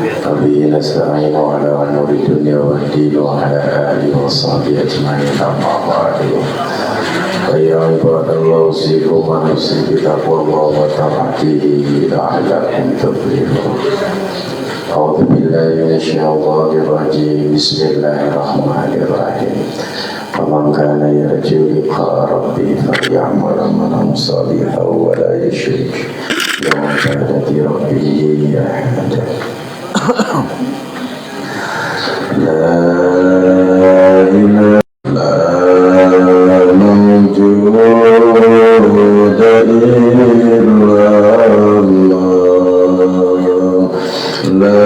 وبه نستعين على أمور الدنيا والدين وعلى آله وصحبه أجمعين أما بعد فيا عباد الله أوصيكم ونفسي بتقوى الله وطاعته لعلكم تفلحون أعوذ بالله من الشيطان الرجيم بسم الله الرحمن الرحيم فمن كان يرجو لقاء ربه فليعمل عملا صالحا ولا يشرك بعبادة ربه أحدا لا إله لا موجود إلا الله لا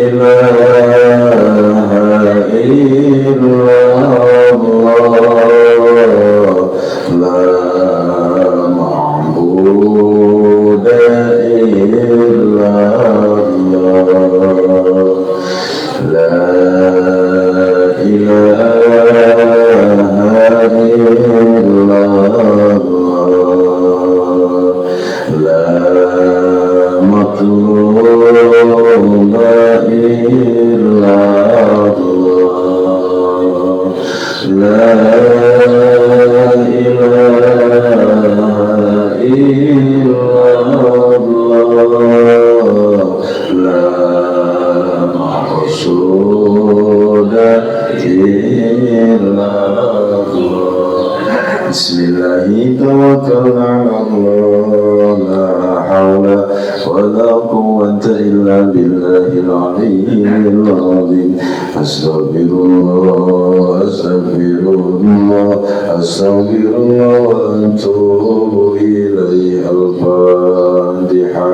إله إلا الله لا معبود إلا الله لا إله إلا الله لا مطلوب إلا الله لا إله إلا الله لا مقصود إلا الله بسم الله توكلنا على الله لا حول ولا قوة إلا بالله العلي العظيم أستغفر الله أستغفر الله أستغفر الله وأتوب إليه الفاتحة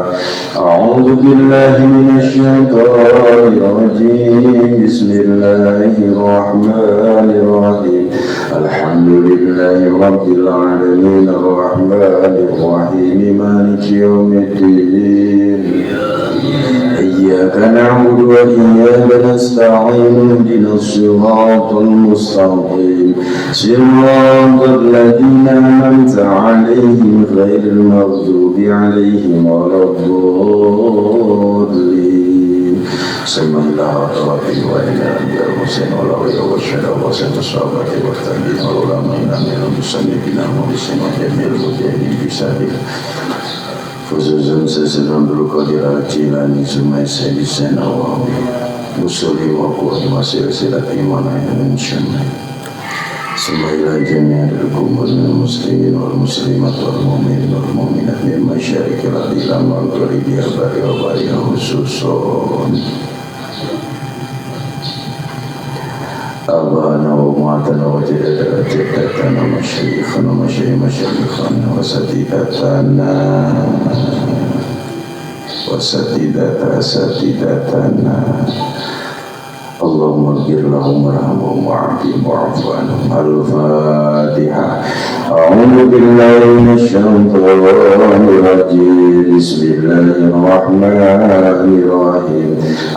أعوذ بالله من الشيطان الرجيم بسم الله الرحمن الرحيم الحمد لله رب العالمين الرحمن الرحيم مالك يوم الدين إياك نعبد وإياك نستعين اهدنا الصراط المستقيم صراط الذين أنعمت عليهم غير المغضوب عليهم ولا الضالين سمع الله ربي وإلى أنبياء المرسلين والأولياء والشهداء وحسن الصحابة والتابعين والعلماء من المصنفين والمحسنين وجميع المجاهدين في سبيل خصوصا سيدنا عبد القادر الجيلاني ثم سيد النووي وصلي وقوة وسلسلة إيماننا من شمال ثم إلى جميع الأمور المسلمين والمسلمات والمؤمنين والمؤمنات من مشارق الأرض إلى مغربها البر وبرها خصوصا أبانا وأمهاتنا وجدتنا ومشايخنا ومشايخنا وسديدتنا اللهم اغفر لهم وارحمهم وعافهم واعف عنهم الفاتحة أعوذ بالله من الشيطان الرجيم بسم الله الرحمن الرحيم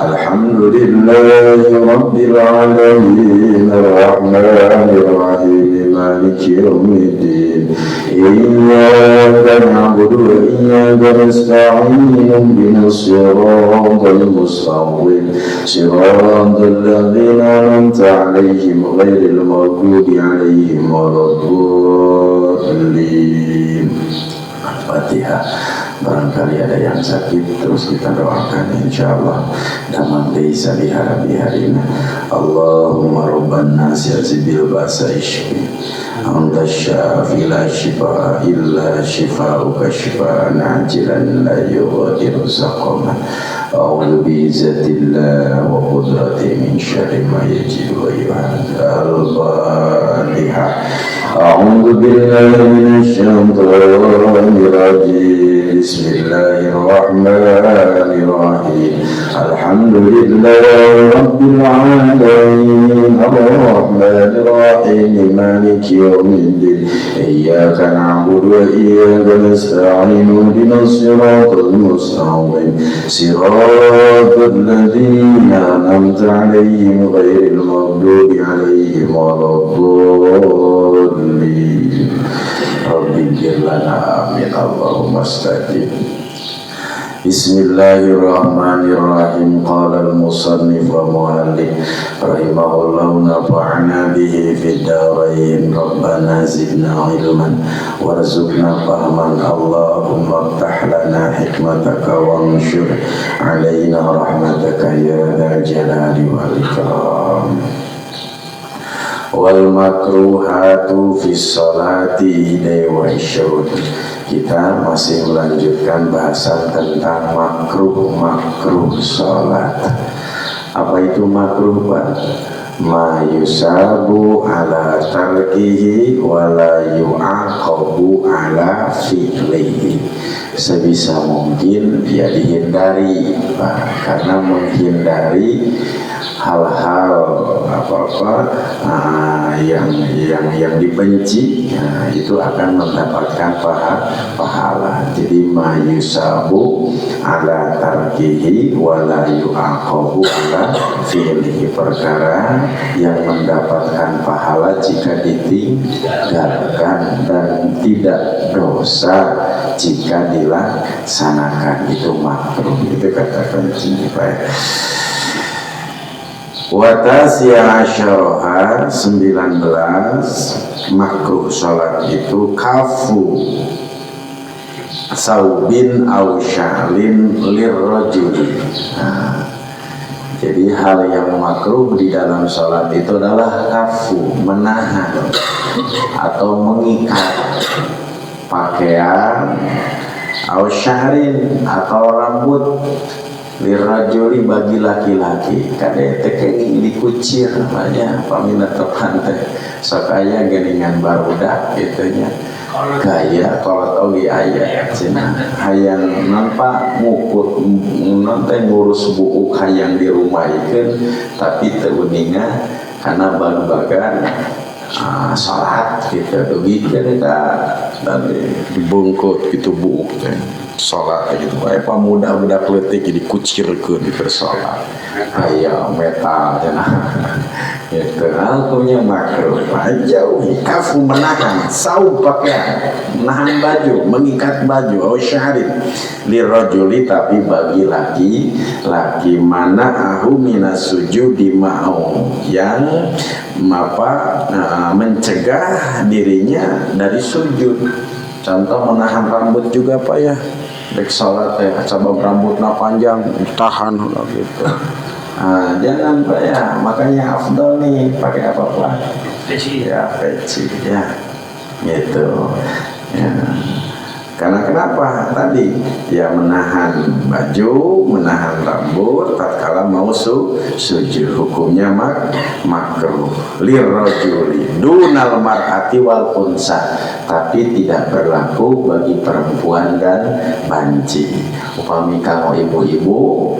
الحمد لله رب العالمين الرحمن الرحيم مالك يوم الدين إياك نعبد وإياك نستعين اهدنا الصراط المستقيم صراط الذين أنعمت عليهم غير المغضوب عليهم ولا الضالين. Al-Fatihah. Barangkali ada yang sakit, terus kita doakan insyaallah daman bisa dihari-hari. Allahumma rabban nasi azibil ba'sa ishfi anta syafi la shifa illa shifa'uka shifa'an ajilan la yughadiru saqama a'udzu bi'izzatillah wa qudratihi min syarri ma yajidu wa yuhad. Al-Fatihah. A'udzu billahi minasy syaithanir rajim. Bismillahirrahmanirrahim. Alhamdulillahi rabbil alamin. Ar-Rahmanir Rahim. Maliki yaumiddin. Iyyaka na'budu wa iyyaka nasta'in. Ihdinas siratal mustaqim. Siratal ladzina an'amta 'alaihim ghairil maghdubi 'alaihim waladdallin. Rabbi ghfir lana amin Allahumma astajib. Bismillahirrahmanirrahim. Qala al-musannif wa mu'allif rahimahullahu nafa'ana bihi fid dharain. Rabbana zidna ilman warzuqna fahman. Allahumma iftah lana hikmataka wanshur alaina rahmataka ya dzal jalali wal ikram. Wal makruhatu fis salati wa isyurud. Kita masih melanjutkan bahasan tentang makruh salat. Apa itu makruh, Pak? Ma yusabu ala tarkihi wa la yu'aqabu ala fi'lihi. Sebisa mungkin dia dihindari, Pak, karena menghindari hal-hal yang dibenci, itu akan mendapatkan pahala. Jadi mayusabu ala tarkihi wa la yu'aqabu ala fi'lihi, perkara yang mendapatkan pahala jika ditinggalkan dan tidak dosa jika dilaksanakan. Itu makruh, itu kata kunci, Pak. Watasya asyaraha 19, makruh salat itu kafu saubin au sya'lin lirrajuli. Jadi hal yang makruh di dalam salat itu adalah kafu, menahan atau mengikat pakaian, au sya'rin atau rambut, lirajuli bagi laki-laki. Kadang tekeng dikucir banyak paminat tepante sakaya geningan barudak gitunya gaya kalau tahu di ayat cina hayang nampak ngukut nanti ngurus buuk hayang di rumah itu tapi teruninga karena bagan-bagan salat gitu dugi kita dan dibungkut gitu buuk teh salat gitu. Baik pemuda-muda kletik jadi kucirkeun di bersalat aya metal cenah gitu. Hukumnya makruh. Jauhi kafu, menahan, saub pakaian, menahan baju, mengikat baju, syahrin lirajuli, tapi bagi laki mana ahu minas sujudi mau yang mencegah dirinya dari sujud. Contoh menahan rambut juga, Pak, ya. Dek salat ya, cabang rambutnya panjang, tahan gitu. Jangan, Pak, ya. Makanya afdal nih pakai apa, Pak? Peci. Ya, peci ya. Gitu. Ya. Karena kenapa? Tadi ya menahan baju, menahan rambut tatkala mau sujud. Hukumnya makruh. Lirrajuli dunal mar'ati wal unsa, tapi tidak berlaku bagi perempuan dan banci. Upami kanggo ibu-ibu,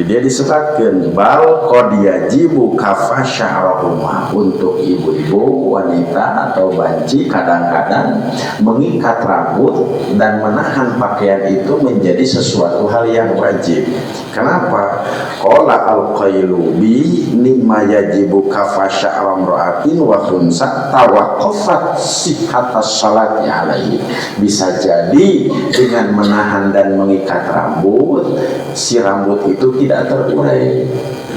dia disebutkan bal qad yajibu kafa sya'rahuma, untuk ibu-ibu wanita atau banci kadang-kadang mengikat rambut dan menahan pakaian itu menjadi sesuatu hal yang wajib. Kenapa? Qala al-Qailubi nimma yajibu kafa sya'ramra'atin wa khunsa tawaqqafat sihhatas salati alaihi. Bisa jadi dengan menahan dan mengikat rambut, si rambut itu tidak terurai.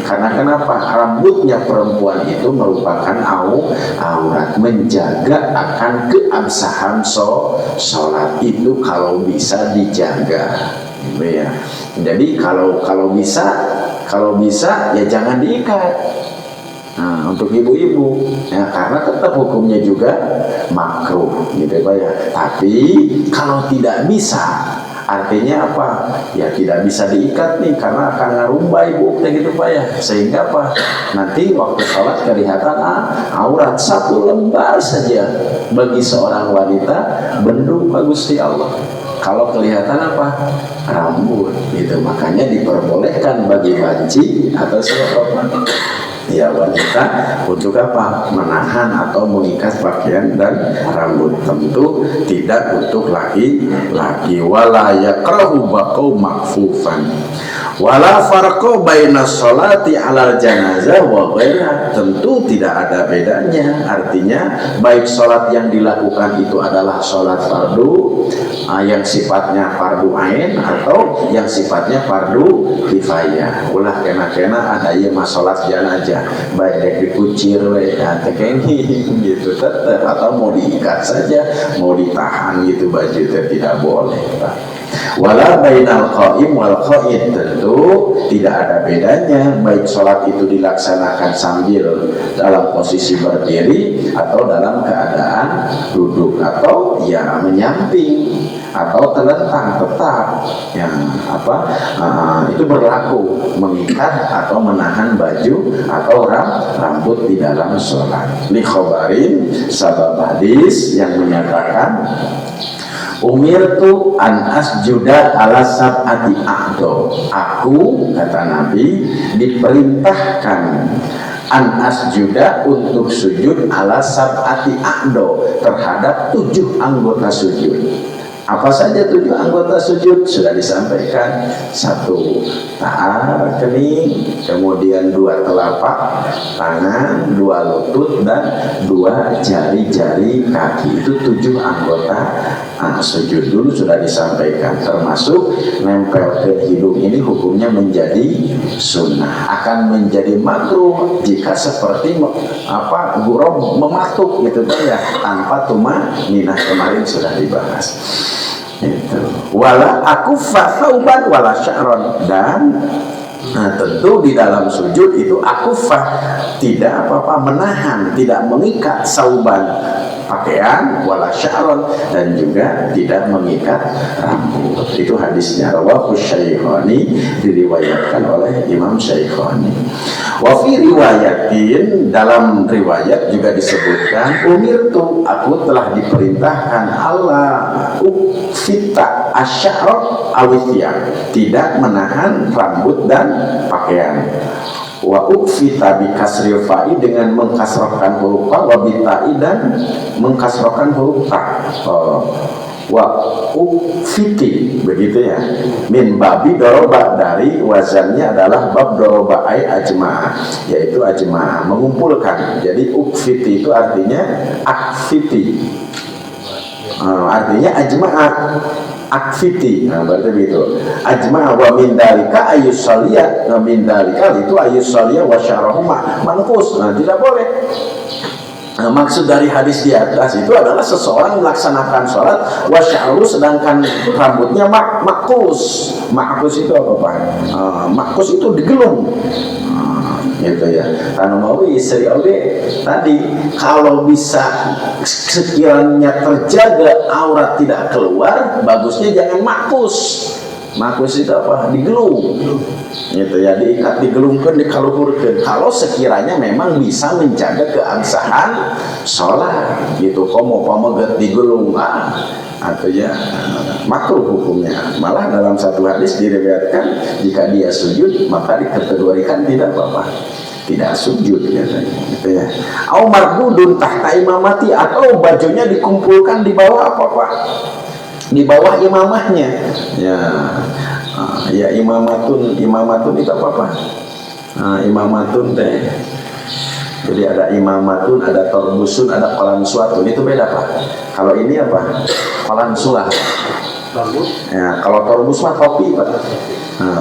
Karena kenapa? Rambutnya perempuan itu merupakan aurat, menjaga akan keabsahan sholat itu kalau bisa dijaga, gitu ya. Jadi kalau bisa ya jangan diikat. Untuk ibu-ibu ya, karena tetap hukumnya juga makruh, gitu Pak ya. Tapi kalau tidak bisa, artinya apa? Ya tidak bisa diikat nih karena akan ngarumbai ibu gitu, Pak ya. Sehingga apa? Nanti waktu sholat kelihatan aurat satu lembar saja bagi seorang wanita, bendung Pak Gusti Allah. Kalau kelihatan apa? Rambut gitu. Makanya diperbolehkan bagi banci atau siapapun Ya, wanita untuk apa? Menahan atau mengikat pakaian dan rambut. Tentu tidak untuk laki-laki. Wala yakrahu baqau makfufan. Wala farqa baina sholati 'alal janazah wa ghairiha. Tentu tidak ada bedanya. Artinya baik sholat yang dilakukan itu adalah sholat fardu yang sifatnya fardu ain atau yang sifatnya fardu kifayah. Ulah kena-kena ada ieu mah sholat jenazah baik dek dikucir we gitu tetap, atau mau diikat saja, mau ditahan gitu baju itu tidak boleh. Wala bainal qaim wal qaid, tentu tidak ada bedanya baik sholat itu dilaksanakan sambil dalam posisi berdiri atau dalam keadaan duduk atau ya menyamping atau terlentang, tetap yang itu berlaku mengikat atau menahan baju atau rambut di dalam sholat. Li khobarin, sabab hadis yang menyatakan umirtu an asjuda ala sab'ati a'do. Aku, kata Nabi, diperintahkan an asjuda untuk sujud ala sab'ati a'do, terhadap 7 anggota sujud. Apa saja 7 anggota sujud? Sudah disampaikan. 1 tahar kening, kemudian 2 telapak tangan, 2 lutut, dan 2 jari-jari kaki. Itu 7 anggota sujud. Dulu sudah disampaikan, termasuk nempel ke hidung ini hukumnya menjadi sunnah, akan menjadi makruh jika seperti gurau mematuk gitu ya, tanpa tuma ninah, kemarin sudah dibahas. Itu. Wala akuffa thauban wala sya'ron, dan tentu di dalam sujud itu akufah tidak menahan, tidak mengikat sauban pakaian wala sya'ron, dan juga tidak mengikat rambut. Itu hadisnya rawahu Syaikhani, diriwayatkan oleh Imam Syaikhani. Wa fi riwayatin, dalam riwayat juga disebutkan umirtu, aku telah diperintahkan Allah fita asy'ar awithya, tidak menahan rambut dan pakaian. Wa ukfita bi kasril fa'i, dengan mengkasrahkan huruf fa, wa bitai, dan mengkasrahkan huruf ta. Wa ukfiti, begitu ya, min babi doroba, dari wazannya adalah bab doroba ay ajma'a, yaitu ajma'a, mengumpulkan. Jadi ukfiti itu artinya akfiti, artinya ajma'a, akfiti. Berarti begitu. Ajma'a wa min dalika ayyusaliyah, min dalika itu ayyusaliyah wa syarahuma manqus. Tidak boleh. Maksud dari hadis di atas itu adalah seseorang melaksanakan sholat wasya'ru, sedangkan rambutnya makus. Makus itu apa Pak? Makus itu digelung. Gitu ya. Karena mau istri tadi kalau bisa sekiranya terjaga aurat tidak keluar, bagusnya jangan makus. Makus itu apa? Digelung. Gitu ya, diikat, digelungkan, dikaluhurkan. Kalau sekiranya memang bisa menjaga keabsahan sholat, gitu. Komo get digelung, atau ya makruh hukumnya. Malah dalam satu hadis diriwayatkan jika dia sujud maka dikategorikan tidak apa-apa, tidak sujud katanya, gitu ya. Au marbudun tahta imamati, atau bajunya dikumpulkan di bawah apa Pak? Di bawah imamahnya. Ya imamatun itu apa? Imamatun teh. Jadi ada imamatun, ada torbusun, ada qalansuatun. Itu beda Pak. Kalau ini apa? Qalansuah. Ya, kalau torbus mah topi Pak.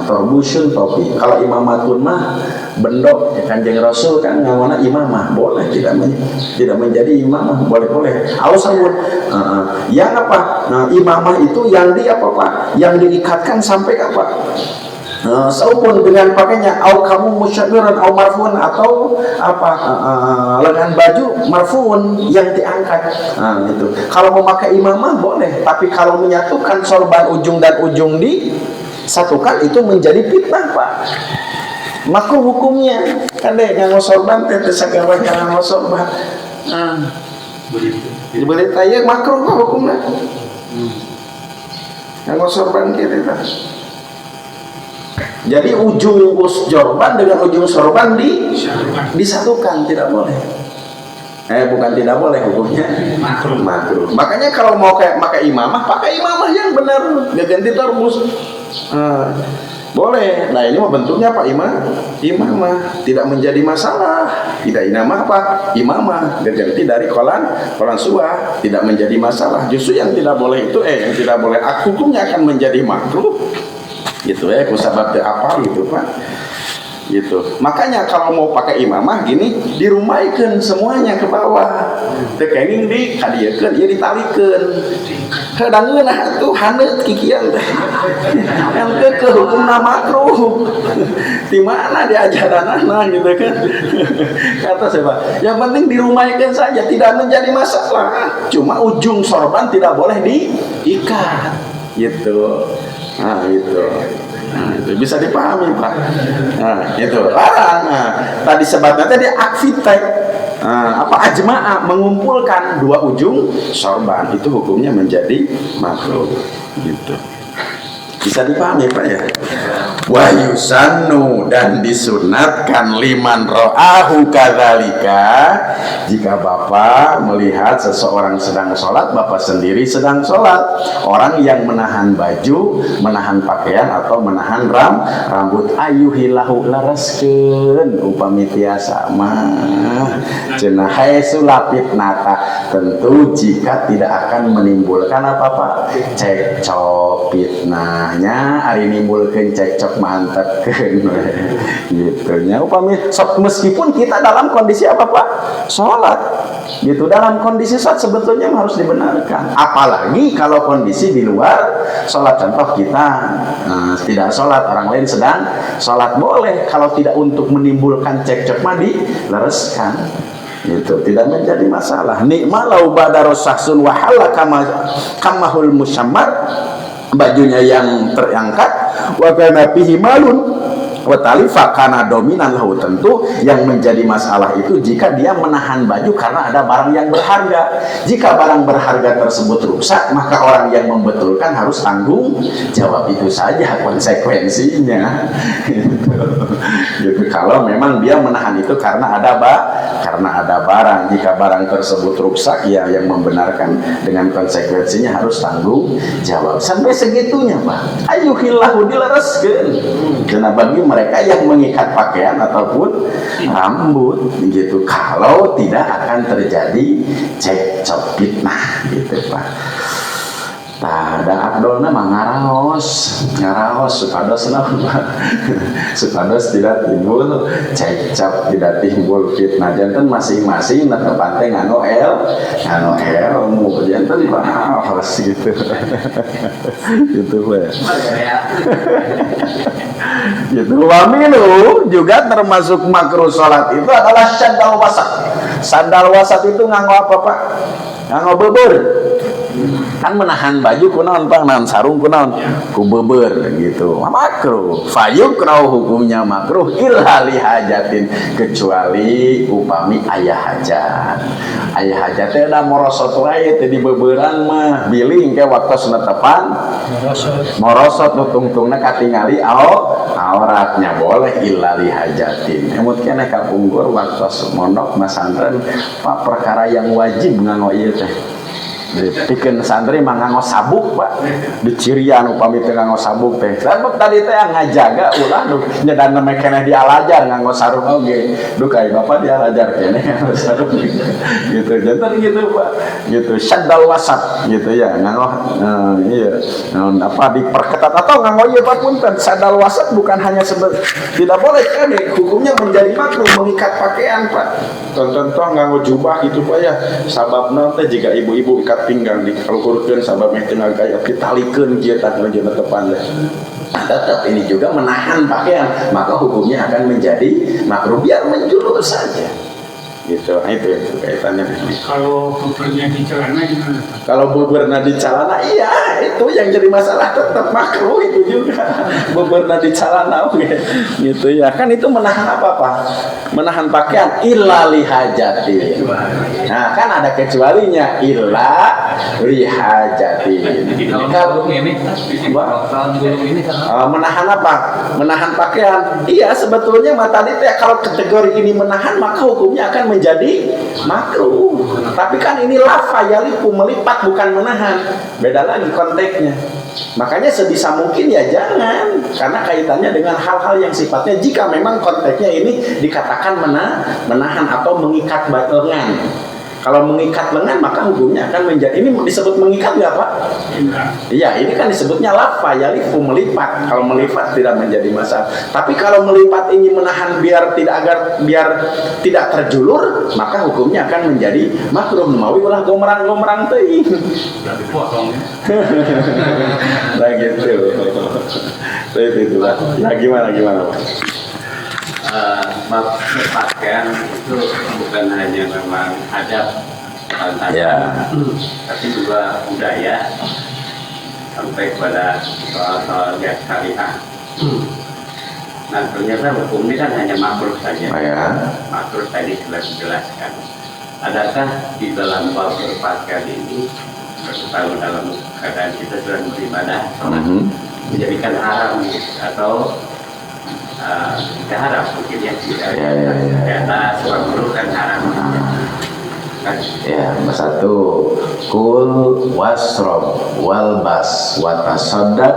Torbusun topi. Kalau imamatun mah bendok, ya, Kanjeng Rasul kan ngamana imamah, boleh tidak menjadi imamah, boleh. Ausawun yang apa? Imamah itu yang di apa Pak? Yang diikatkan sampai apa? Saupun dengan pakainya au kamu musyaddiran au marfuun, atau apa lengan baju marfuun yang diangkat. Gitu. Kalau memakai imamah boleh, tapi kalau menyatukan sorban ujung dan ujung disatukan itu menjadi fitnah Pak. Makruh hukumnya. Kan deh nganggo sorban teh sagala nganggo sorban. Boleh tanya makruh kok hukumnya. Nganggo sorban kieu teh. Jadi ujung jorban dengan ujung sorban disatukan, tidak boleh. Bukan tidak boleh, hukumnya makruh. Makanya kalau mau pakai imamah yang benar, gak ganti termus. Boleh. Nah ini mah bentuknya apa? Imamah, tidak menjadi masalah. Tidak nama apa? Imamah, ganti dari kolan suah, tidak menjadi masalah. Justru yang tidak boleh itu yang tidak boleh hukumnya akan menjadi makruh. Gitu kusabab apa gitu Pak. Gitu. Makanya kalau mau pakai imamah gini, dirumaikan semuanya ke bawah. Tekenging dikadieukeun, ieu ditalikeun. Kadang-kadang tuh haneut kikian teh. Yang ke hukumna makruh. Di mana diajaranana gitu kan. Kata siapa? Yang penting dirumaikan saja, tidak menjadi masalah. Cuma ujung sorban tidak boleh diikat. Gitu. Nah, itu bisa dipahami Pak. Nah, itu larang. Tadi sebabnya tadi akfitek ajma'a, mengumpulkan dua ujung sorban, itu hukumnya menjadi makruh. Gitu. Bisa dipahami Pak ya? Wa yusannu, dan disunatkan liman ro'ahu kadzalika, jika Bapak melihat seseorang sedang sholat, Bapak sendiri sedang sholat, orang yang menahan baju, menahan pakaian atau menahan rambut, ayuhilahu laraskeun upami tiasa mah cenah haesu lapit nata, tentu jika tidak akan menimbulkan apa-apa cekcok fitnahnya, ari nimbulkeun cekcok mantepkeun gitu nya. Upami meskipun kita dalam kondisi apa Pak? Sholat gitu. Dalam kondisi sholat sebetulnya harus dibenarkan, apalagi kalau kondisi di luar sholat. Contoh kita tidak sholat, orang lain sedang sholat, boleh kalau tidak untuk menimbulkan cekcok mah dilereskan gitu, tidak menjadi masalah. Nikmalau badaros sahsun wahala kamahul musammar, bajunya yang terangkat, wa kana fihi malun wa talifa kana dominan lahu, tentu yang menjadi masalah itu jika dia menahan baju karena ada barang yang berharga. Jika barang berharga tersebut rusak, maka orang yang membetulkan harus tanggung jawab, itu saja konsekuensinya. Gitu. Kalau memang dia menahan itu karena ada barang, jika barang tersebut rusak, ya yang membenarkan dengan konsekuensinya harus tanggung jawab. Sampai segitunya Pak. Ayuhillahu dilereskeun. Karena bagi mereka yang mengikat pakaian ataupun rambut gitu, kalau tidak akan terjadi cekcok fitnah gitu Pak. Nah, dan Abdulna mah ngaraos supados tidak timbul cekcok, tidak timbul fitnah. Janten masing-masing netepan teh ngano ilmu, janten ngaraos gitu. Gitu Pak. Gitu. Wa minhu juga termasuk makruh salat itu adalah sandal wasat. Sandal wasat itu nganggo apa Pak? Nganggo beubeur. Kan menahan baju kunaon Pak, nahan sarung kunaon ku beubeur gitu, makruh. Fayukrau, hukumnya makruh illa li hajatin, kecuali upami aya hajat. Aya hajat teh da morosot wae teh di beubeuran mah biling ke waktu netepan morosot nu tungtungna katingali auratnya, boleh illa li hajatin. Emut keneh kapungkur waktu mondok masantren Pak, perkara yang wajib nganggo ieu teh. Bikin santri mah nganggo sabuk Pak, dicirian upami teh nganggo sabuk teh. Sabuk tadi teh ngajaga ulah nu nyedan mah keneh dialajar nganggo sarung oge. Duh kai Bapak dialajar keneh nganggo sarung gitu. Janten gitu Pak. Gitu sandal wasat gitu ya, nganggo diperketat atau nganggo ieu Pak punten. Sandal wasat bukan hanya tidak boleh kan, hukumnya menjadi makruh mengikat pakaian Pak. Contoh nganggo jubah gitu Pak ya. Sababna teh jika ibu-ibu ikat pinggang dikaluhurkeun sababna teu ngagaya ditalikeun kieu tah jeung tepan teh. Tetap ini juga menahan pakaian, maka hukumnya akan menjadi makruh, biar menjulur saja. Gitu. Nah, itu kaitannya. Kalau buburnya di celana gimana? Kalau buburnya di celana, iya itu yang jadi masalah, tetap makruh itu juga. Buburnya di celana, gitu ya. Kan itu menahan apa? Menahan pakaian illa li hajatin. Nah, kan ada kecualinya illa lihajatin. Jadi kalau ini menahan apa? Menahan pakaian. Iya, sebetulnya tadi kalau kategori ini menahan maka hukumnya akan menjadi makruh. Tapi kan ini lafa yaliku, melipat bukan menahan. Beda lagi konteksnya. Makanya sebisa mungkin ya jangan, karena kaitannya dengan hal-hal yang sifatnya jika memang konteksnya ini dikatakan menahan atau mengikat lengan. Kalau mengikat lengan maka hukumnya akan menjadi, ini disebut mengikat nggak Pak? Iya, ini kan disebutnya lafa yalifu, melipat. Kalau melipat tidak menjadi masalah. Tapi kalau melipat ini menahan biar tidak terjulur, maka hukumnya akan menjadi makruh. Mawi ulah gomerang teuing. Nah gitu. Itu lah. Nah gimana Pak? Pakaian itu bukan hanya memang adab ya, tapi juga budaya sampai pada soal-soal syariah. Nah ternyata hukum ini kan hanya makruh saja. Makruh tadi sudah dijelaskan. Adakah di dalam bab berpakaian ini, terutama dalam keadaan kita sedang beribadah, menjadikan haram atau tidak haram mungkin ya, karena sebab kan haram kan. Ya, satu kul wasrob walbas watasodak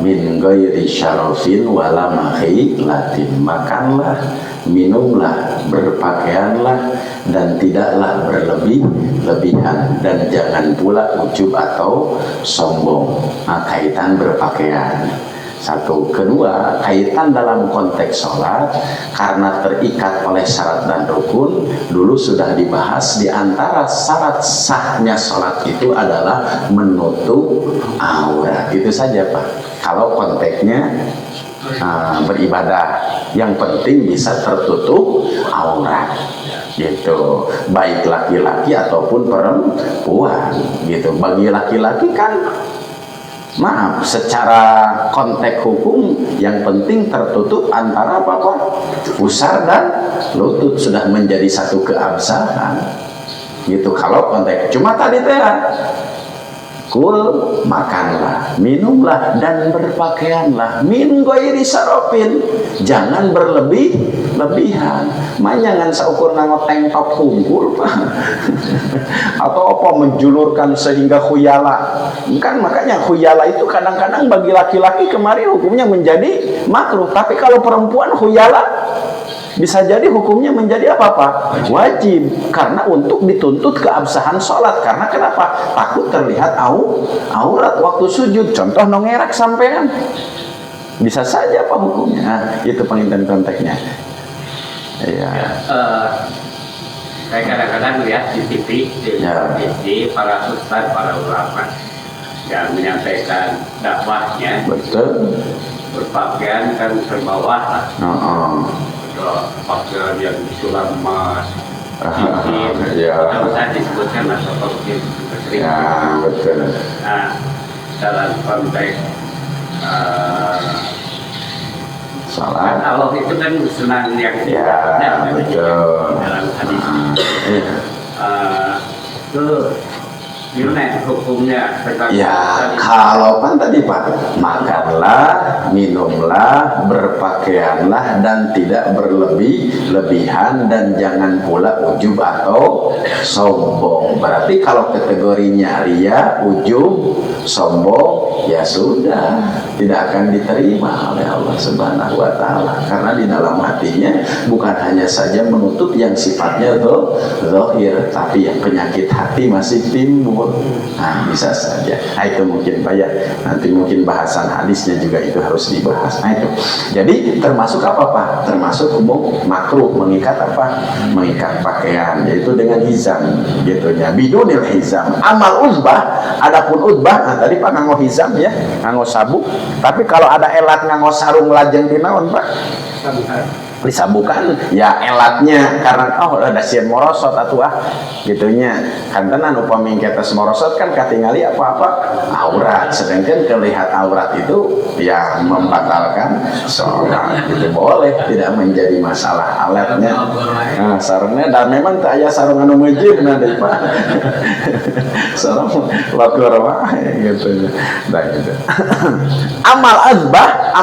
min ghairi syarofin wala makhilatin. Makanlah, minumlah, berpakaianlah dan tidaklah berlebihan, dan jangan pula ujub atau sombong. Nah, kaitan berpakaian. Satu, kedua, kaitan dalam konteks sholat, karena terikat oleh syarat dan rukun. Dulu sudah dibahas, di antara syarat sahnya sholat itu adalah menutup aurat. Itu saja Pak. Kalau konteksnya beribadah, yang penting bisa tertutup aurat gitu, baik laki-laki ataupun perempuan gitu. Bagi laki-laki kan maaf, secara konteks hukum yang penting tertutup antara apa? Pusar dan lutut, sudah menjadi satu keabsahan gitu. Kalau konteks cuma tadi kul, makanlah, minumlah dan berpakaianlah min ghairi sarofin, jangan berlebihan. Jangan seukur nangot tank top hunkul Pak. Atau apa menjulurkan sehingga khuyala. Kan makanya khuyala itu kadang-kadang bagi laki-laki kemarin hukumnya menjadi makruh, tapi kalau perempuan khuyala bisa jadi hukumnya menjadi apa Pak? Wajib, karena untuk dituntut keabsahan sholat. Karena kenapa? Takut terlihat aurat waktu sujud. Contoh nongerak sampean, bisa saja Pak hukumnya. Nah, itu pengintian konteksnya. Iya. Saya kadang-kadang lihat di TV, di para ustaz, para ulama yang menyampaikan dakwahnya. Betul. Berpakaian kan terbawah lah. Pakaian yang disulam emas, atau tadi disebutkan atau mungkin sering. Ya, betul. Nah, dalam konteks salat, Allah itu kan senang yang betul. dalam hadis itu gimana hukumnya? Ya, kalau kan tadi Pak, makanlah, minumlah, berpakaianlah dan tidak berlebihan, dan jangan pula ujub atau sombong. Berarti kalau kategorinya ria, ujub, sombong, ya sudah, tidak akan diterima oleh Allah Subhanahu wa Ta'ala. Karena di dalam hatinya bukan hanya saja menutup yang sifatnya zahir, tapi yang penyakit hati masih timbul. Nah, bisa saja. Nah, itu mungkin Pak ya. Nanti mungkin bahasan hadisnya juga itu harus dibahas. Nah, itu. Jadi termasuk apa Pak? Termasuk umum makruh mengikat apa? Mengikat pakaian, yaitu dengan hizam gitunya. Bidunil hizam. Amal uzbah, adapun uzbah, nah tadi Pak nganggo hizam ya, nganggo sabuk. Tapi kalau ada elat nganggo sarung lajeng di naon Pak? disabukan ya elatnya karena ada sieun morosot atuh gitunya kan tenan upami kita morosot kan katingali apa-apa aurat, sedangkan kelihat aurat itu ya membatalkan sholat gitu, boleh, tidak menjadi masalah alatnya. Nah, sarungnya dan memang tak aya sarung anu meujeuh na deui Pak. Sarung lokur wae gitu. Nah gitu. Amal adbah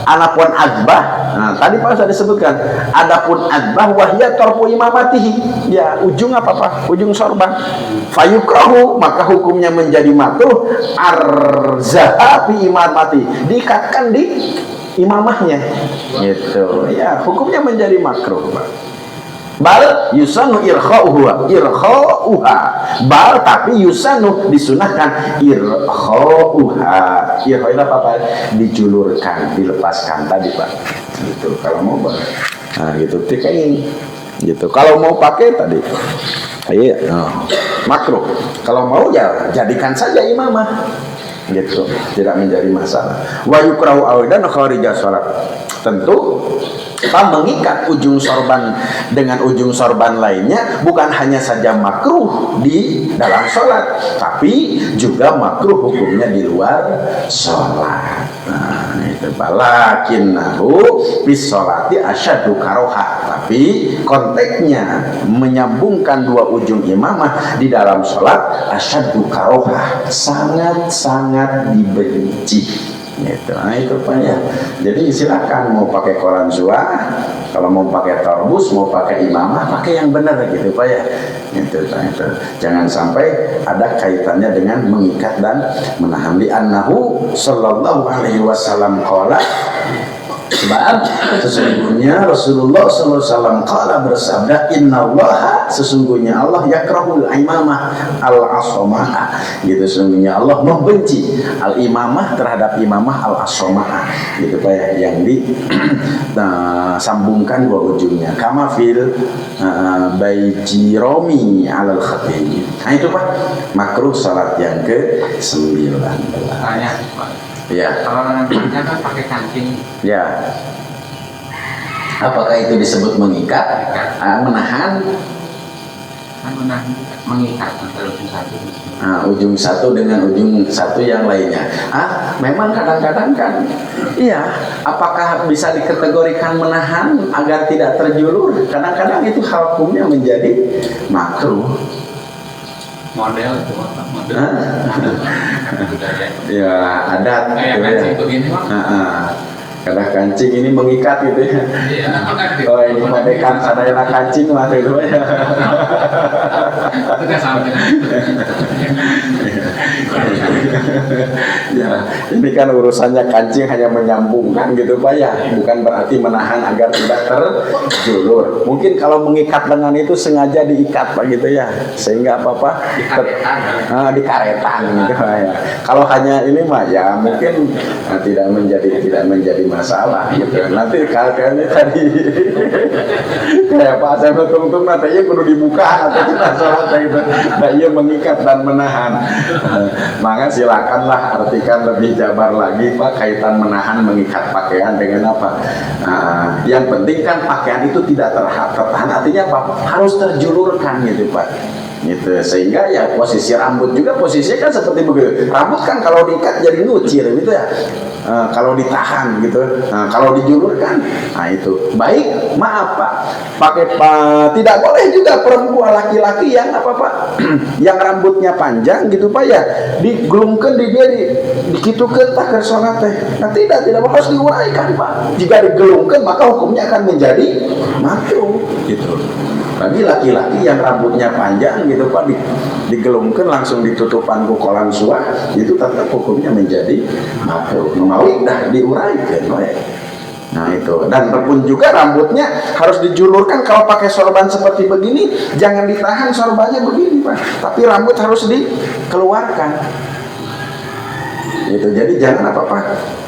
anapun adbah. Nah, tadi Pak sudah disebutkan, adapun adbah wahya tarfu imamatihi. Ya, ujung apa Pak? Ujung sorban. Fayukrahu, maka hukumnya menjadi makruh arzaha fi imamati. Diikatkan di imamahnya. Gitu. Ya, hukumnya menjadi makruh, Pak. Bal yusanu irkhauha bal tapi yusanu disunahkan irkhauha apa dijulurkan, dilepaskan tadi Pak gitu kalau mau Pak. Nah gitu tikain gitu kalau mau pakai tadi makruh, kalau mau ya jadikan saja imamah gitu, tidak menjadi masalah. Wa yukrahu awdan kharija salat. Tentu kita mengikat ujung sorban dengan ujung sorban lainnya bukan hanya saja makruh di dalam sholat, tapi juga makruh hukumnya di luar sholat. Nah itu balakinnahu bis sholati asyaddu karoha, tapi konteksnya menyambungkan dua ujung imamah di dalam sholat asyaddu karoha, sangat-sangat dibenci. Gitu. Nah itu Pak ya. Jadi silakan mau pakai koran suah, kalau mau pakai torbus, mau pakai imamah, pakai yang benar gitu Pak ya. Itu. Jangan sampai ada kaitannya dengan mengikat dan menahan. Li annahu sallallahu alaihi wasallam qala, sebab sesungguhnya Rasulullah SAW qala bersabda, innallaha, sesungguhnya Allah yakrahul imamah al-asomah gitu, sesungguhnya Allah membenci al-imamah terhadap imamah al-asomah gitu Pak ya, yang disambungkan dua ujungnya kama fil bayjiromi alal khatib. Nah itu Pak makruh salat yang ke-19. Ya. Kalau orang kerja kan pakai kancing. Ya. Apakah itu disebut mengikat? Menahan? Mengikat antara ujung satu. Ujung satu dengan ujung satu yang lainnya. Memang kadang-kadang kan, iya. Apakah bisa dikategorikan menahan agar tidak terjulur? Kadang-kadang itu hukumnya menjadi makruh. Model itu apa? Model. Ya adat. Kayak kancing begini Pak. Kadang kancing ini mengikat gitu ya. Iya. Oh ini mendekat sadayana kancing mah gitu ya. Itu kan sama dengan. Ya, ini kan urusannya kancing hanya menyambungkan gitu Pak ya, bukan berarti menahan agar tidak terjulur. Mungkin kalau mengikat lengan itu sengaja diikat Pak gitu ya, sehingga apa-apa dikaretan gitu Pak ya. Kalau hanya ini mah ya mungkin tidak menjadi masalah gitu. Nanti kalian tadi kayak Pak saya betul-betul nantinya perlu dibuka atau tidak salah gitu. Nah ia mengikat dan menahan. Maka silakanlah artikan lebih jabar lagi Pak kaitan menahan mengikat pakaian dengan apa. Yang penting kan pakaian itu tidak tertahan, artinya apa? Harus terjulurkan gitu Pak. Gitu sehingga ya posisi rambut juga posisinya kan seperti begitu. Rambut kan kalau diikat jadi ngucir gitu ya. Kalau ditahan gitu, kalau dijulurkan, itu baik. Maaf Pak, tidak boleh juga perempuan laki-laki yang apa Pak, yang rambutnya panjang gitu Pak ya, digelungkan dikitukan tak ke sholat teh. Nah tidak harus diuraikan Pak. Jika digelungkan maka hukumnya akan menjadi makruh gitu. Bagi laki-laki yang rambutnya panjang gitu Pak, digelungkan langsung ditutupan kukolan suah, itu tetap hukumnya menjadi makruh. Menawi dah diuraikan. Nah itu, dan pun juga rambutnya harus dijulurkan. Kalau pakai sorban seperti begini, jangan ditahan sorbannya begini Pak, tapi rambut harus dikeluarkan. Gitu. Jadi jangan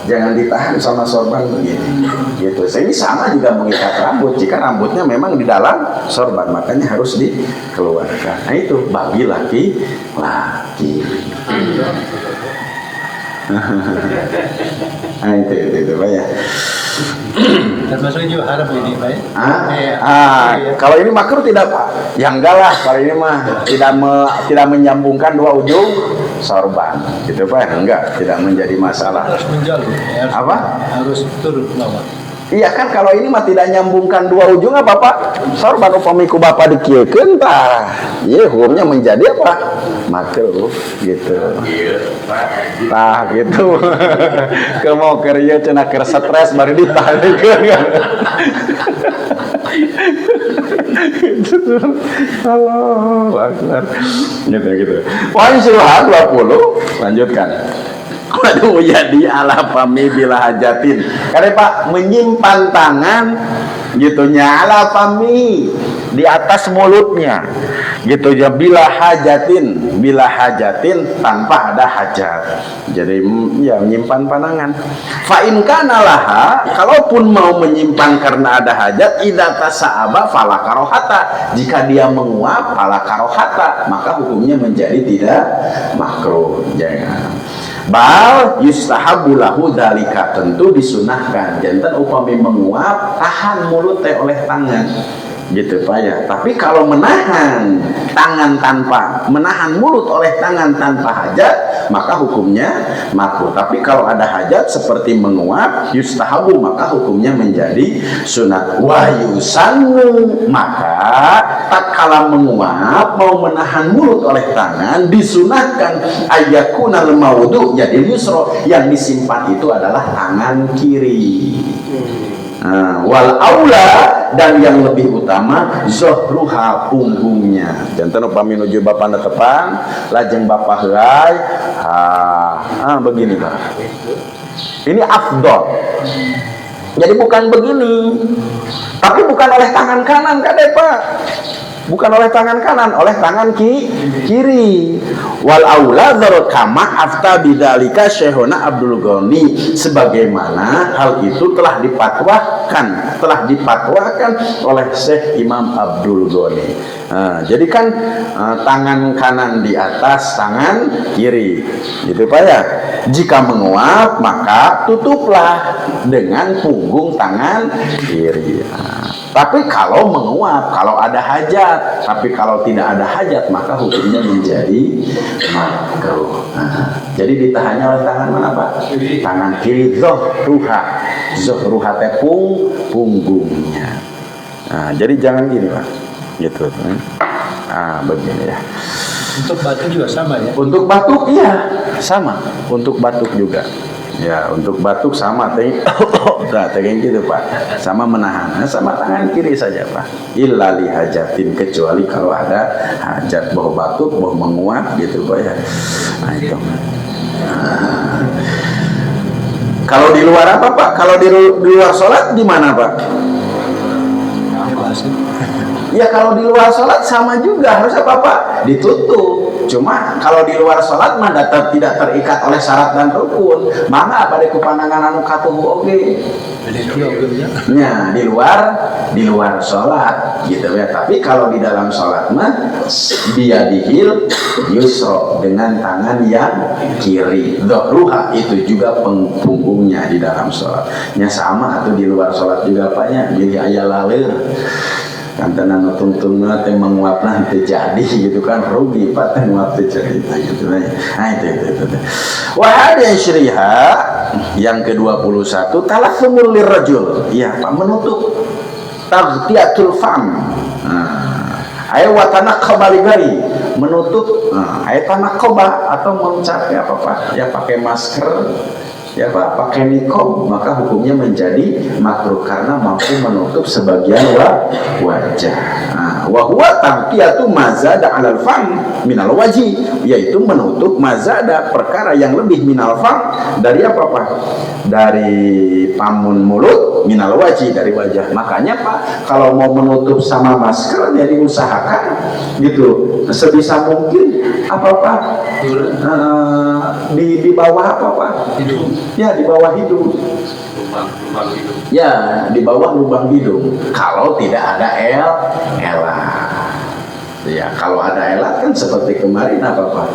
jangan ditahan sama sorban begini. Gitu. Ini sama juga mengikat rambut. Jika rambutnya memang di dalam sorban, makanya harus dikeluarkan. Nah itu bagi laki-laki. Nah itu Pak ya. Termasuk juga haram ini, Pak. Kalau ini makruh tidak, Pak? Ya enggak lah, kalau ini mah tidak menyambungkan dua ujung sorban, gitu Pak? Enggak, tidak menjadi masalah. Harus menjual, apa? Harus turun bawah. Iya kan, kalau ini mah tidak nyambungkan dua ujung apa Pak? Sorban upami ku Bapak dikiekeun tah. Ieu hukumnya menjadi apa? Makruh gitu. Tah gitu. Ke mau keur ieu cenah keur stres bari ditahankeun. Allahu Akbar. Gitu. Poin suruhan 20 lanjutkan. Waduh jadi ala fami bila hajatin. Karena Pak menyimpan tangan gitunya ala fami di atas mulutnya gitu ya, bila hajatin tanpa ada hajat. Jadi ya menyimpan pandangan. Fa in kana laha, kalaupun mau menyimpan karena ada hajat, idza tasa'aba fala karohata, jika dia menguap fala karohata, maka hukumnya menjadi tidak makruh. Jangan. Bal yustahabu lahu dzalika, tentu disunahkan jantan upami menguap tahan mulut teh oleh tangan gitu Pak ya. Tapi kalau menahan mulut oleh tangan tanpa hajat, maka hukumnya makruh. Tapi kalau ada hajat seperti menguap yustahabu, maka hukumnya menjadi sunat. Wa yusannu, maka tatkala menguap mau menahan mulut oleh tangan disunahkan ayakunal maudu jadi yusro, yang disimpan itu adalah tangan kiri. Wal aula, dan yang lebih utama zohruha, punggungnya. Jantan upami nuju bapak netepan lajeng bapak heulai begini Pak, ini afdol. Jadi bukan begini, tapi bukan oleh tangan kanan kade Pak, bukan oleh tangan kanan, oleh tangan kiri. Wal aula dzarkama afta bidzalika Syekhuna Abdul Ghani, sebagaimana hal itu telah dipatwakan oleh Syekh Imam Abdul Ghani. Jadi kan tangan kanan di atas tangan kiri gitu Pak ya. Jika menguap maka tutuplah dengan punggung tangan kiri. Tapi kalau menguap, kalau ada hajat, tapi kalau tidak ada hajat maka hukumnya menjadi makruh. Jadi ditahannya oleh tangan mana Pak? Tangan kiri, zohruha teh punggungnya. Jadi jangan gini Pak, gitu. Begini ya. Untuk batuk juga sama ya? Untuk batuk iya sama, untuk batuk juga. Ya, untuk batuk sama teh gitu Pak. Sama menahan, sama tangan kiri saja Pak. Illa li hajatin, kecuali kalau ada hajat, bau batuk, bau menguap gitu Pak ya. Nah itu. Kalau di luar apa Pak? Kalau di luar sholat di mana Pak? Ya kalau di luar sholat sama juga, harus apa Pak? Ditutup. Cuma kalau di luar sholat mah tidak terikat oleh syarat dan rukun. Mangga pada kupandangan anu katuh oge. Ya di luar sholat gitu ya. Tapi kalau di dalam sholat mah biyadihil yusro, dengan tangan yang kiri. Dhahruha, itu juga punggungnya di dalam sholat. Ya sama atau di luar sholat juga Paknya. Jadi aya lalir. Kantenan tuntuna teh menguap nanti jadi gitu kan, rugi Pak teh menguap teh jadi gitu. Nah itu. Wahada syriha yang ke-21 talaffumul lirrajul. Iya Pak, menutup taghtiyatul fam. Aya watana khabaligari, menutup aya tanakoba atau mencapai apa Pak? Ya pakai masker, ya Pak, pakai niqab, maka hukumnya menjadi makruh karena mampu menutup sebagian wajah. Wa huwa taqiyatu mazada 'alal fam minal wajhi, yaitu menutup mazada, perkara yang lebih minal fam, dari apa Pak? Dari pamun mulut, minal wajhi, dari wajah. Makanya Pak, kalau mau menutup sama masker jadi usahakan gitu sebisa mungkin apa Pak? Di bawah apa Pak? Hidung. Ya di bawah hidung. Lubang hidung. Ya di bawah lubang hidung. Kalau tidak ada elat. Ya kalau ada elat kan seperti kemarin apa Pak?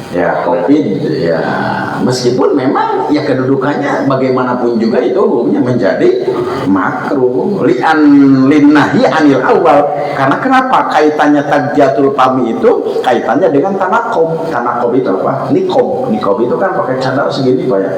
Ya, COVID ya meskipun memang ya kedudukannya bagaimanapun juga itu hukumnya menjadi makruh li'an linnahi anil awal. Karena kenapa? Kaitannya tagjiatul pami itu kaitannya dengan tanakob. Tanakob itu apa? Nikob itu kan pakai cadar segini Pak ya.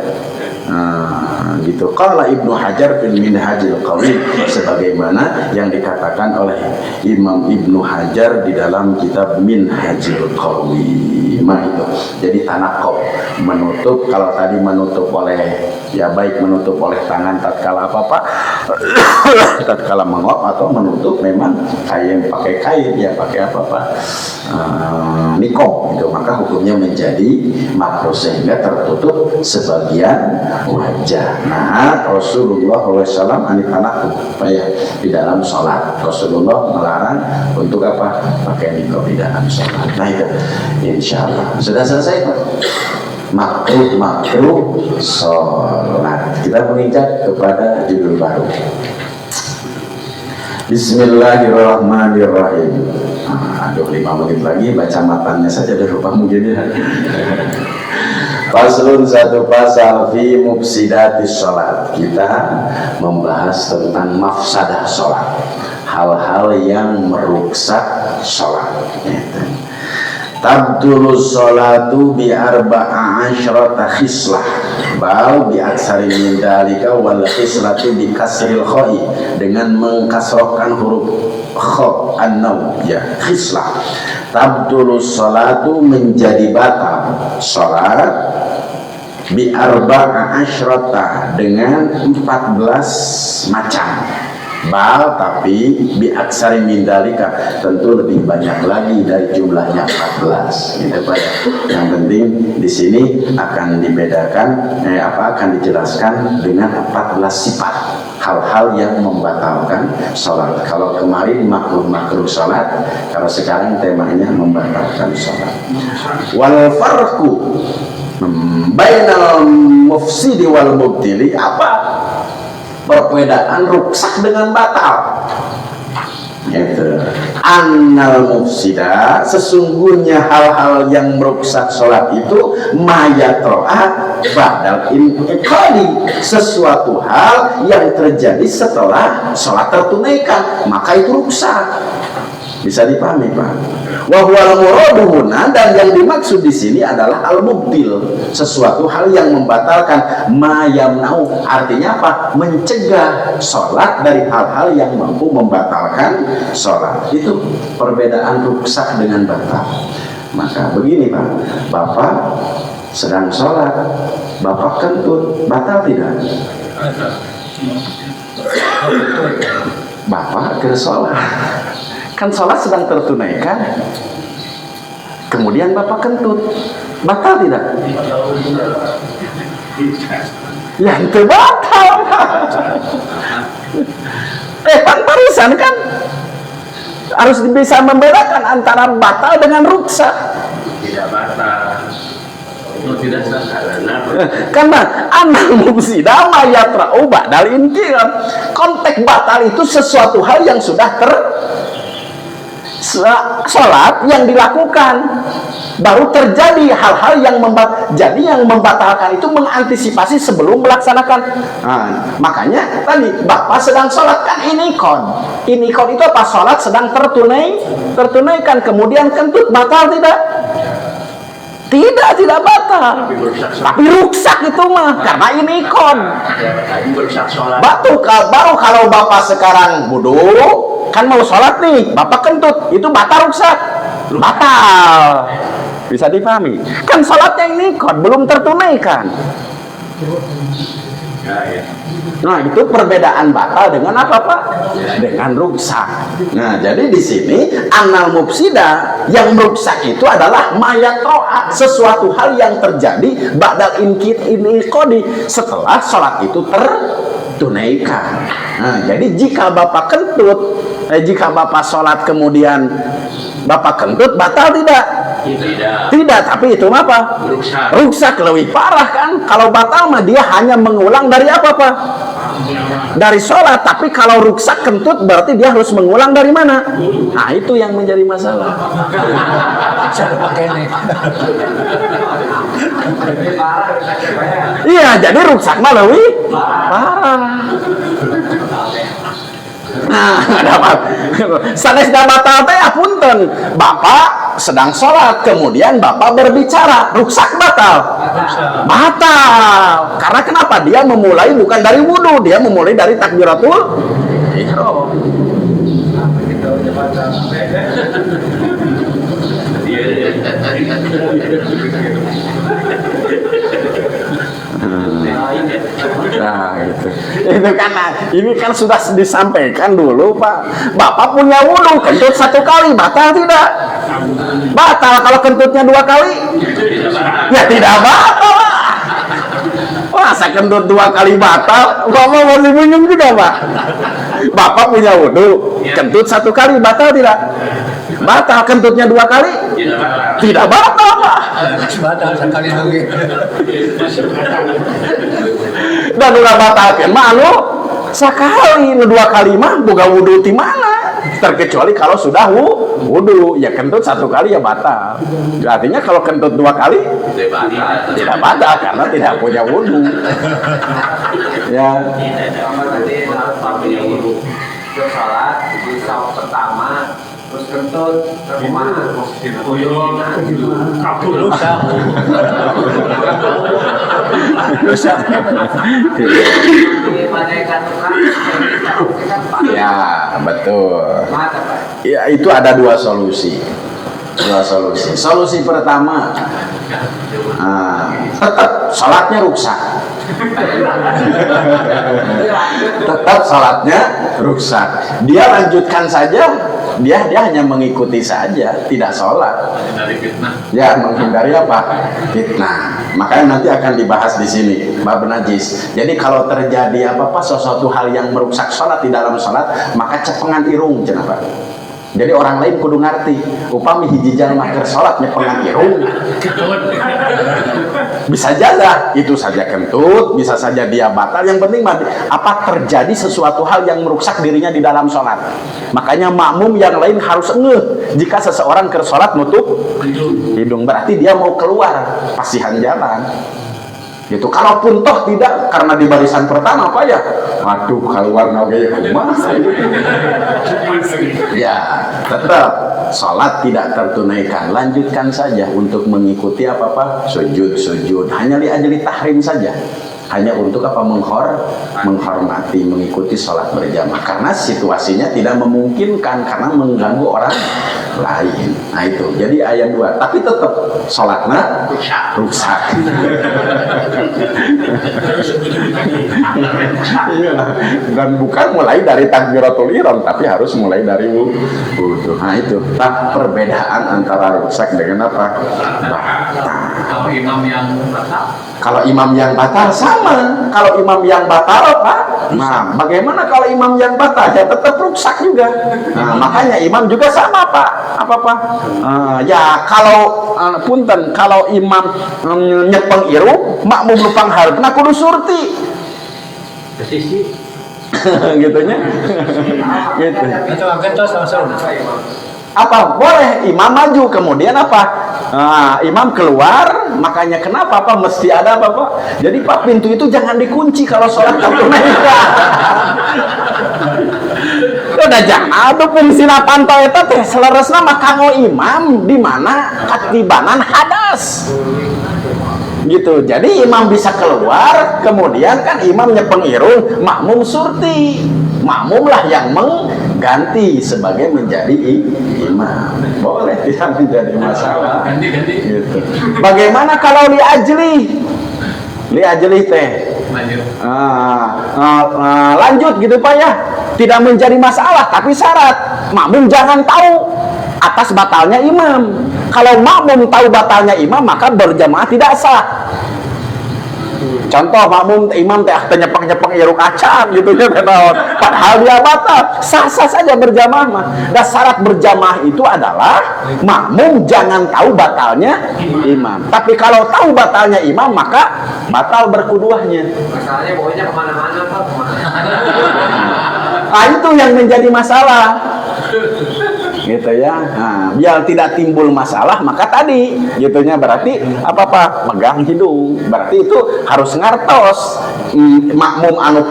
Nah, gitu. Qala Ibnu Hajar fil Minhajil Qawi, sebagaimana yang dikatakan oleh Imam Ibnu Hajar di dalam kitab Minhajil Qawi. Itu. Jadi tanakob menutup, kalau tadi menutup oleh ya baik menutup oleh tangan tatkala apa Pak? tatkala mengop atau menutup memang kain pakai kain ya pakai apa Pak? Nikob itu, maka hukumnya menjadi makruh sehingga tertutup sebagian wajah. Nah, Rasulullah SAW anitanaku ya di dalam sholat. Rasulullah melarang untuk apa? Pakai nikob di dalam sholat. Nah itu, insya Allah sudah selesai Pak. Makruh sholat. Kita menginjak kepada judul baru. Bismillahirrahmanirrahim. Aduh 5 menit lagi baca matanya saja udah lupa mungkin ya. Faslun, satu pasal fi mufsidatis sholat. Kita membahas tentang mafsadah sholat, hal-hal yang meruksak sholat. Tabdulu sholatu bi arba'a asyrata khislah bal bi aksari min dalika wal khislatu bi kasril kha'i, dengan mengkasrohkan huruf kha an-naw ya khislah. Tabdulu sholatu, menjadi batal sholat, bi arba'a asyrata, dengan 14 macam. Bal, tapi bi aksari min dalika, tentu lebih banyak lagi dari jumlahnya 14 gitu Pak. Yang penting di sini akan dibedakan akan dijelaskan dengan 14 sifat hal-hal yang membatalkan sholat. Kalau kemarin makruh sholat, kalau sekarang temanya membatalkan sholat. Wal farqu bainal mufsidi wal mubtili, apa perbedaan ruksak dengan batal? Itu annal mufsida, sesungguhnya hal-hal yang merusak sholat itu mayatro'ah badal inqadi, sesuatu hal yang terjadi setelah sholat tertunaikan, maka itu rusak. Bisa dipahami Pak? Wahwal muraduhuna, dan yang dimaksud di sini adalah al-mubtil, sesuatu hal yang membatalkan, mayamnau, artinya apa? Mencegah sholat dari hal-hal yang mampu membatalkan sholat. Itu perbedaan ruksak dengan batal. Maka begini Pak, Bapak sedang sholat, Bapak kentut, batal tidak? Bapak ke sholat, kan sholat sedang tertunaikan, kemudian Bapak kentut, batal tidak? Ya itu batal. Kan barusan kan harus bisa membedakan antara batal dengan ruksak. Tidak batal, itu tidak sederhana. Karena anak mufsidah mayatra'u ba'dal inqiyad, konteks batal itu sesuatu hal yang sudah sholat yang dilakukan, baru terjadi hal-hal yang jadi yang membatalkan itu mengantisipasi sebelum melaksanakan. Nah, makanya tadi Bapak sedang sholat kan inikon itu apa? Sholat sedang tertunaikan, kemudian kentut, batal tidak? Tidak batal, tapi ruksak itu mah karena inikon. Baru kalau Bapak sekarang wudhu kan mau sholat nih, Bapak kentut, itu batal ruksak? Batal. Bisa dipahami? Kan sholatnya ini kan belum tertunaikan. Nah, itu perbedaan batal dengan apa Pak? Dengan ruksak. Nah, jadi di sini annal mufsida, yang ruksak itu adalah mayatro'a, sesuatu hal yang terjadi ba'dal inqadi, setelah sholat itu tertunaikan. Nah, jadi jika Bapak kentut, jika Bapak sholat kemudian Bapak kentut, batal tidak? Tidak, tapi itu apa? Ruksak lebih parah kan? Kalau batal mah dia hanya mengulang dari apa Pak? dari sholat, tapi kalau ruksak kentut berarti dia harus mengulang dari mana? Nah itu yang menjadi masalah. Cara pakai nih. Iya, jadi ruksak mah leuwih parah. Nah, ada apa? Sanes da batal teh apunten. Bapak sedang sholat, kemudian Bapak berbicara, ruksak batal. Batal. Karena kenapa? Dia memulai bukan dari wudu, dia memulai dari takbiratul ihram. Nah itu kan, ini kan sudah disampaikan dulu Pak. Bapak punya wudhu, kentut 1 kali, batal tidak? Batal. Kalau kentutnya 2 kali, ya tidak batal. Wah, saya kentut 2 kali batal, Bapak masih bingung juga Pak. Bapak punya wudhu, kentut 1 kali, batal tidak? Batal. Kentutnya 2 kali, tidak batal Pak. Batal sekali lagi. Dan udah batalkan mah anu sekali, 2 kali mah boga wudhu di mana? Terkecuali kalau sudah wudhu, ya kentut 1 kali ya batal. Artinya kalau kentut 2 kali tidak batal karena tidak punya wudhu. Ya. Punya wudhu. Sholat di saat pertama terus kentut terkemana kuyung kabur ya betul ya. Itu ada 2 solusi. Solusi pertama, tetap salatnya ruksak. Tetap salatnya ruksak. Dia lanjutkan saja. Dia hanya mengikuti saja, tidak sholat. Ya, menghindari apa? Fitnah. Makanya nanti akan dibahas di sini bab najis. Jadi kalau terjadi apa-apa sesuatu hal yang merusak sholat di dalam sholat, maka cepengan irung, kenapa? Jadi orang lain kudu ngerti, upami hiji jalma keur salat nyepengan irung. Bisa saja itu saja kentut, bisa saja dia batal. Yang penting apa terjadi sesuatu hal yang merusak dirinya di dalam salat. Makanya makmum yang lain harus ngeh jika seseorang keur salat nutup hidung, berarti dia mau keluar pasihan jalan. Gitu. Kalaupun toh tidak, karena di barisan pertama apa ya? Waduh, keluar nage kumaha. Ya, tetap salat tidak tertunaikan. Lanjutkan saja untuk mengikuti apa-apa sujud. Hanya li ajli tahrim saja. Hanya untuk apa? Menghormati, mengikuti sholat berjamaah karena situasinya tidak memungkinkan karena mengganggu orang lain. Nah itu, jadi ayat 2. Tapi tetap sholatnya rusak. Dan bukan mulai dari takbiratul ihram, tapi harus mulai dari wudhu. Nah itu, perbedaan antara rusak dengan apa? Kalau imam yang batal? Kalau imam yang batal sama. Kalau imam yang batal apa? Nah, bagaimana kalau imam yang batal? Ya tetap rusak juga. Nah, makanya imam juga sama Pak. Apa? Ya kalau punten, kalau imam nyepeng iru, makmum lupang harapna kudu surti. Sisi. Gitunya. Gitu. Itu akan terus langsung. Apa boleh imam maju kemudian apa? Imam keluar, makanya kenapa Pak mesti ada apa? Jadi Pak pintu itu jangan dikunci kalau sholat tunaikan. Udah jangan ada fungsi pantau eta teh seleresna mah kanggo imam di mana katibanan hadas. Gitu. Jadi imam bisa keluar, kemudian kan imam nyepeng irung, makmum surti. Makmumlah yang mengganti sebagai menjadi imam. Boleh, tidak menjadi masalah. Gitu. Bagaimana kalau li ajli teh? Lanjut gitu Pak ya. Tidak menjadi masalah, tapi syarat makmum jangan tahu atas batalnya imam. Kalau makmum tahu batalnya imam, maka berjamaah tidak sah. Contoh makmum imam teh nyepeng iru kaca gitu ya, padahal dia batal, sah-sah saja berjamaah mah. Dan syarat berjamaah itu adalah makmum jangan tahu batalnya imam. Tapi kalau tahu batalnya imam, maka batal berkuduahnya. Masalahnya pokoknya kemana-mana Pak, kemana? Ah, itu yang menjadi masalah. Gitu ya. Nah, biar tidak timbul masalah, maka tadi gitunya berarti apa megang hidung. Berarti itu harus ngartos. Makmum anu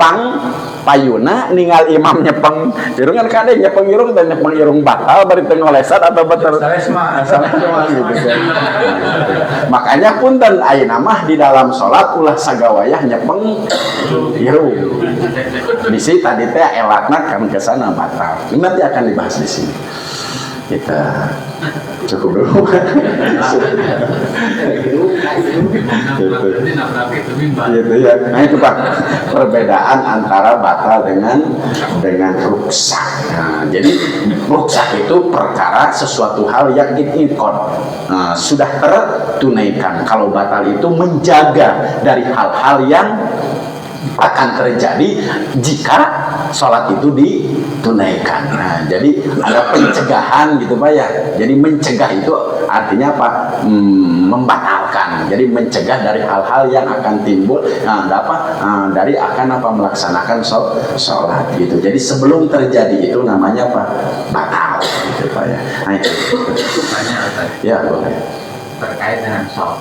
payuna ningal imam nyepeng irung kan kade nyepeng irung dan nyepeng irung batal bari teu ngolesan atau betul salah gitu kan. Makanya punten ayeuna mah di dalam salat ulah sagawayah nyepeng irung. Bisi tadi teh elatna kan ke sana batal. Ini nanti akan dibahas di sini. Kita cukup dulu. Gitu ya. Nah itu Pak, perbedaan antara batal dengan ruksak. Nah, jadi ruksak itu perkara sesuatu hal yang diikon sudah tertunaikan. Kalau batal itu menjaga dari hal-hal yang akan terjadi jika sholat itu ditunaikan. Nah, jadi ada pencegahan gitu Pak ya. Jadi mencegah itu artinya apa? Membatalkan. Jadi mencegah dari hal-hal yang akan timbul dari akan melaksanakan sholat gitu. Jadi sebelum terjadi itu namanya apa? Batal gitu Pak ya. Nah, itu. Ya boleh. Terkait dengan sholat.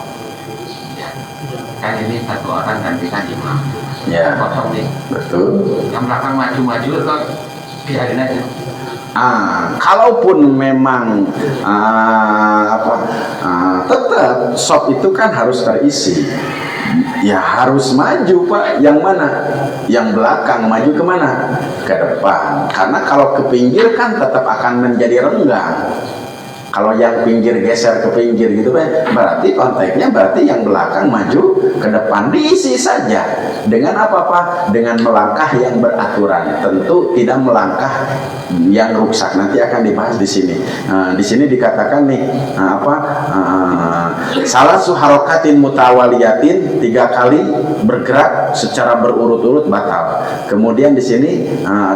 Kan ini satu orang gantikan imam. Ya, kosong nih. betul. Yang belakang maju-maju atau biarin aja. Kalaupun memang tetap shop itu kan harus terisi, ya harus maju Pak. Yang mana? Yang belakang maju kemana? Ke depan. Karena kalau ke pinggir kan tetap akan menjadi renggang. Kalau yang pinggir geser ke pinggir gitu berarti konteksnya berarti yang belakang maju ke depan, diisi saja dengan apa dengan melangkah yang beraturan, tentu tidak melangkah yang rusak. Nanti akan dibahas di sini. Di sini dikatakan nih salah suharokatin mutawaliyatin, 3 kali bergerak secara berurut-urut batal. Kemudian di sini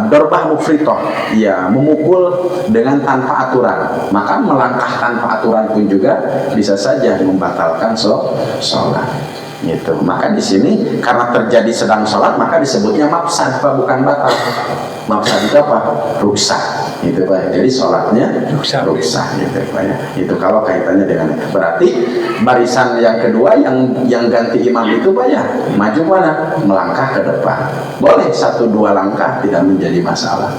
dorbah mufritoh, ya memukul dengan tanpa aturan, maka melangkah tanpa aturan pun juga bisa saja membatalkan sholat. Gitu. Maka di sini karena terjadi sedang sholat maka disebutnya mafsad Pak, bukan batal. Mafsad itu apa? Rusak. Gitu Pak. Jadi sholatnya rusak gitu Pak ya. Itu kalau kaitannya dengan berarti barisan yang kedua yang ganti imam itu Pak ya, maju mana? Melangkah ke depan. Boleh 1-2 langkah tidak menjadi masalah.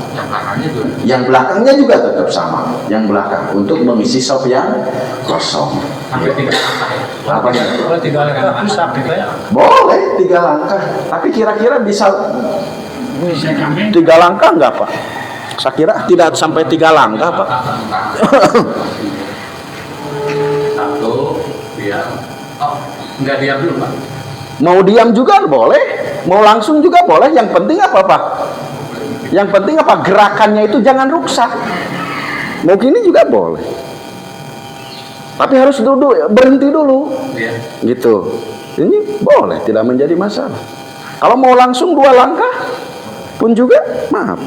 Yang belakangnya juga tetap sama. Yang belakang untuk mengisi shop yang kosong. Sampai 3 langkah ya. Apanya? Kalau 3 langkah bisa ya. Boleh 3 langkah, tapi kira-kira bisa 3 langkah enggak Pak? Saya kira tidak sampai 3 langkah Pak. 1 diam. Oh, enggak diam dulu Pak. Mau diam juga boleh, mau langsung juga boleh. Yang penting apa Pak? Yang penting apa? Gerakannya itu jangan rusak. Mau gini juga boleh. Tapi harus duduk, berhenti dulu. Iya. Gitu. Ini boleh, tidak menjadi masalah. Kalau mau langsung 2 langkah pun juga, maaf,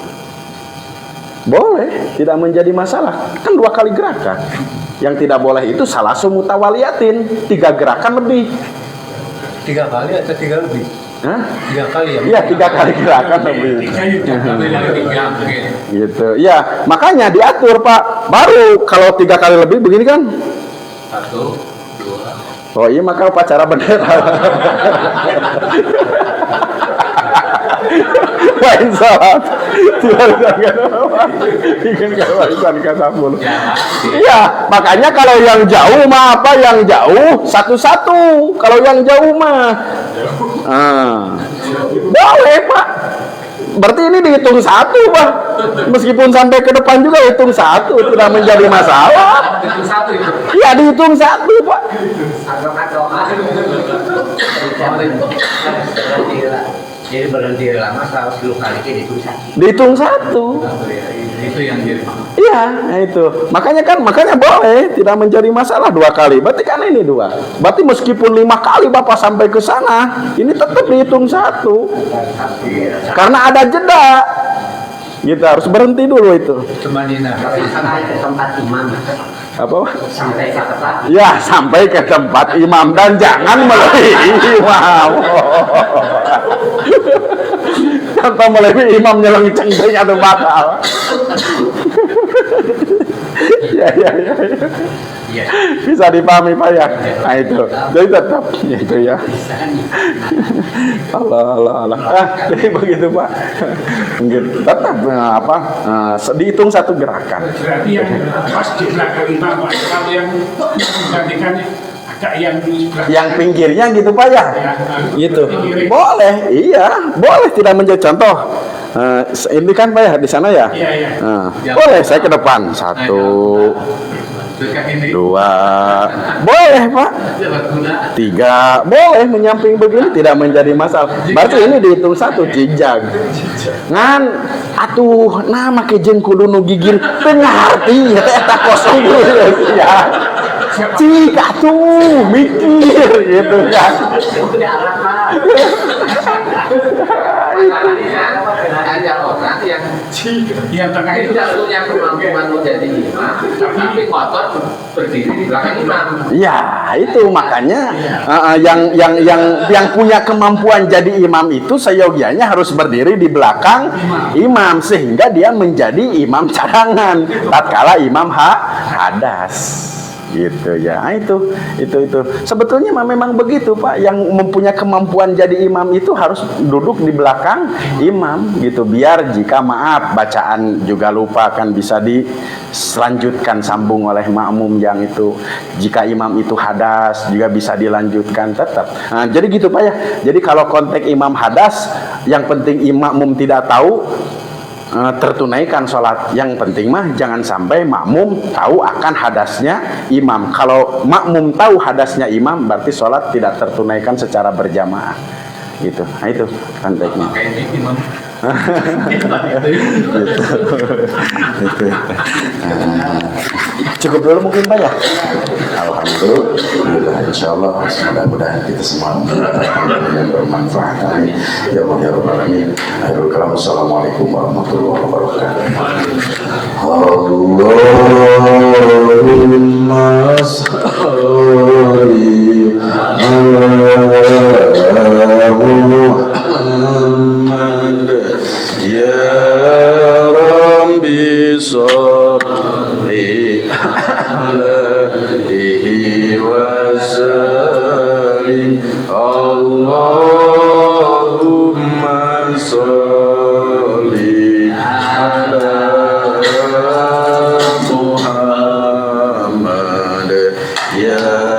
boleh, tidak menjadi masalah. Kan 2 kali gerakan. Yang tidak boleh itu salasu mutawaliyatin, 3 gerakan lebih. 3 kali atau 3 lebih? Hah? 3 kali ya? Iya, 3 kali gerakan lebih. Gitu. Ya, makanya diatur Pak. Baru kalau 3 kali lebih begini kan? 1, 2. Oh iya, maka upacara bendera. Main sholat. Iya, makanya kalau yang jauh mah apa? Yang jauh satu-satu. Kalau yang jauh mah, boleh Pak. Berarti ini dihitung 1 Pak. Meskipun sampai ke depan juga hitung 1, tidak menjadi masalah. Hitung 1 itu. Iya, dihitung 1 Pak. Jadi berhenti lama kalau 10 kali dihitung 1. Dihitung 1. Itu yang dia. Iya, nah itu. Makanya boleh, tidak menjadi masalah 2 kali. Berarti kan ini 2. Berarti meskipun 5 kali Bapak sampai ke sana, ini tetap dihitung 1. Karena ada jeda. Kita harus berhenti dulu itu. Temanina. Sampai ke tempat imam. Apa? Sampai ke tempat. Ya, sampai ke tempat imam dan jangan melebihi imam. atau melebihi imam nyelong cengkring atau batal. Ya. Bisa dipahami Pak ya. Nah itu. Jadi tetap itu ya. Allah. Jadi begitu Pak. Gitu. Tetap dihitung satu gerakan. Berarti yang pas di belakang imam, kalau yang menggantikannya agak yang pinggirnya gitu Pak ya. Gitu. Boleh, iya, boleh tidak menjadi contoh. Ini kan Pak ya di sana ya. Iya. Boleh saya ke depan 1, 2, boleh Pak. 3, boleh menyamping begini tidak menjadi masalah. Berarti ini dihitung 1 jijag. Ngan atuh nama kejen kudu nu gigir tengah arti eta kosong ya. Cik atuh mikir gitu kan. Ada orang yang tengah itu yang kemampuan menjadi imam, tapi ngotot berdiri di belakang imam. Ya itu makanya yang punya kemampuan jadi imam itu seyogianya harus berdiri di belakang imam sehingga dia menjadi imam cadangan tatkala imam hadas. Gitu ya. Nah, itu sebetulnya memang begitu Pak, yang mempunyai kemampuan jadi imam itu harus duduk di belakang imam gitu, biar jika maaf bacaan juga lupa kan bisa dilanjutkan sambung oleh makmum yang itu. Jika imam itu hadas juga bisa dilanjutkan tetap. Nah, jadi gitu Pak ya. Jadi kalau konteks imam hadas, yang penting makmum tidak tahu, tertunaikan sholat. Yang penting mah jangan sampai makmum tahu akan hadasnya imam. Kalau makmum tahu hadasnya imam, berarti sholat tidak tertunaikan secara berjamaah gitu. Nah itu konteksnya. Cukup dulu mungkin Pak ya. Alhamdulillah, insyaallah mudah-mudahan kita semua yang bermanfaat. Amin ya Allah ya rabbal alamin. Akhirul kalam, assalamualaikum warahmatullahi wabarakatuh. Allahumma sholli ala Muhammad ya Rabbi sholli alaihi wasallim. Allahumma sholli ala Muhammad ya